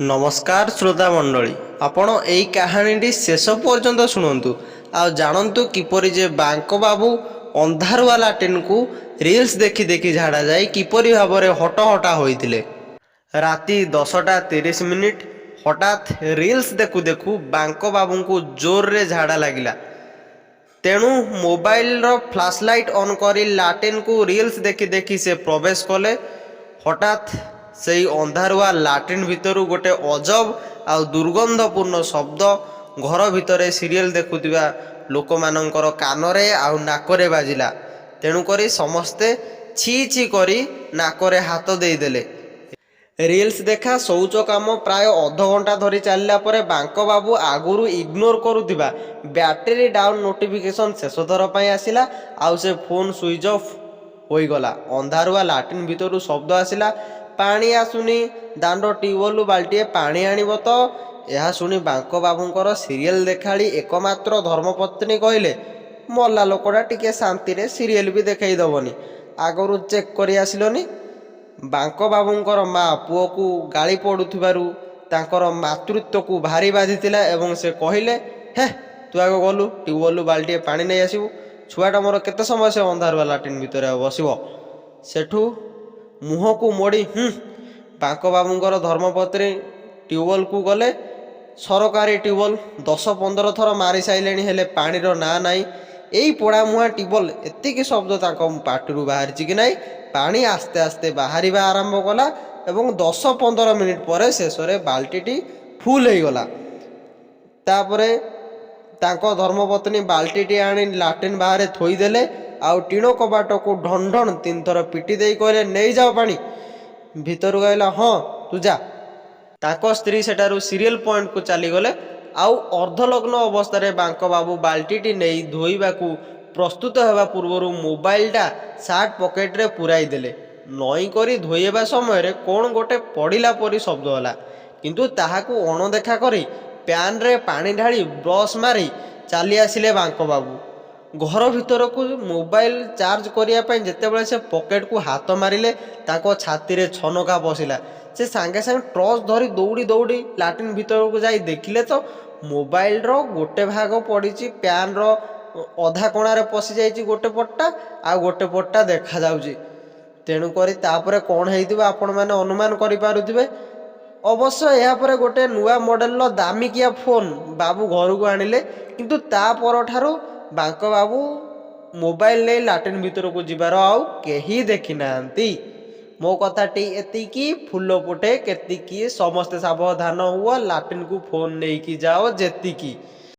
नमस्कार श्रोता मंडली आपण एई कहानी शेष पर्यंत शुणु आ जानतु किपरि जे बांको बाबू अंधारुआ लाट्रिन को रील्स देखि देखि झाड़ा जाए किपरि भाव में हटहटा होइतिले। राति 10:30 हठात रील्स देखु देखु बांको बाबू को जोर रे झाड़ा लगिला। तेणु मोबाइल रो फ्लैश लाइट ऑन करी लाट्रिन को रील्स देखि देखि से प्रवेश कले। हठात सेई अंधारुआ लाट्रिन भितरु गोटे अजब आ दुर्गंधपूर्ण शब्द घर भितर सीरियल देखुथिबा लोक मानकर कानरे आ नाकरे बाजिला। तेणुकरी समस्ते छी छी करी नाकरे हाथ देदेले। रील्स देखा शौच काम प्राय अध घंटा धरी चलला परे बांको बाबू आगुरु इग्नोर करुथिबा बैटरी डाउन नोटिफिकेशन शेष थर पई आसिला। आउ से फोन स्विच ऑफ होईगला। अंधारुआ लाट्रिन भितरु शब्द आसिला, पानी आसुनी, दांड ट्यूबवेल बाल्टीए पानी आनिब तो। यह शुणी बांको बाबूंकर सीरियल देखाड़ी एकमात्र धर्मपत्नी कहले, मल्ला लोकटा टिके शांति रे सीरियल भी देखई दबनी, आगरु चेक करी आसिलोनी। बांको बाबूंकर माँ पुओ को गाली पड़ुथिबारु तांकर मातृत्व को भारी बाधिथिला एवं से कहले, हे तू आग गलु ट्यूबवेल बाल्टीए पानी नहीं आसबु, छुआटा मोर केते समय से अंधारुआ लाट्रिन भितर बसिबो। सेठू मुह को मोड़ी बांको बाबूंकर धर्मपत्नी ट्यूबवेल को गले। सरकारी ट्यूबवेल 10-15 थर मारी साइले हेले पानीर ना नाई। एई पोड़ा मुहा ट्यूबवेल एतिकी शब्द तांको पाटिरु बाहरी कि नाई। पानी आस्ते आस्ते बाहरिबा आरंभ कला एवं 10-15 मिनिट पर शेष में बाल्टीटी फुल हो गला। तापरे तांको धर्मपत्नी बाल्टीटी आनी लाट्रिन बाहर थोईदेले। आउ टीण कबाट को ढन ढन 3 थर पिटी दे कहले, नहीं जाओ पानी भीतर कहला, हाँ तू जा। ताको स्त्री सेठारु सीरियल पॉइंट को चलीगले। आउ अर्धलग्न अवस्था बांको बाबू बाल्टीटी नहीं धोईबाकू प्रस्तुत होगा पूर्वर मोबाइलटा सार्ट पॉकेट रे पुराई देले। नई करी धोइबा समय रे कोण गोटे पड़िला परी शब्द होला, किंतु ताहाकू अणदेखा करी प्यान रे पानी ढाली ब्रश मारी चली आसिले बांको बाबू। घर भीतर को मोबाइल चार्ज करिया पई जेतेबेले से पॉकेट को हाथ मारिले ताको छाती रे छनका पशिला। से सांगे सांगे टॉर्च धरी दौड़ी दौड़ी लाट्रिन भीतर को जाई देखिले तो मोबाइल रो गोटे भाग पड़ी प्यान रो अधा कोणारे पशि जाइए गोटे पट्टा आ गोटे पट्टा देखा जाउची। तेणुकरी तापरे कौन हेइथिबा आपण माने अनुमान करि पारुथिबे। अवश्य या परे गोटे नुआ मॉडल लो दामिकिया फोन बाबू घर को आनिले, किंतु ता परठारु बांको बाबू मोबाइल नहीं लाट्रिन भीतर को जीवार आउ केही देखि नांती। मो कथाटी एतिकी, फुल पुटे केतिकी, समस्ते सावधान हुआ, लाट्रिन को फोन नहीं की जाओ जेतिकी।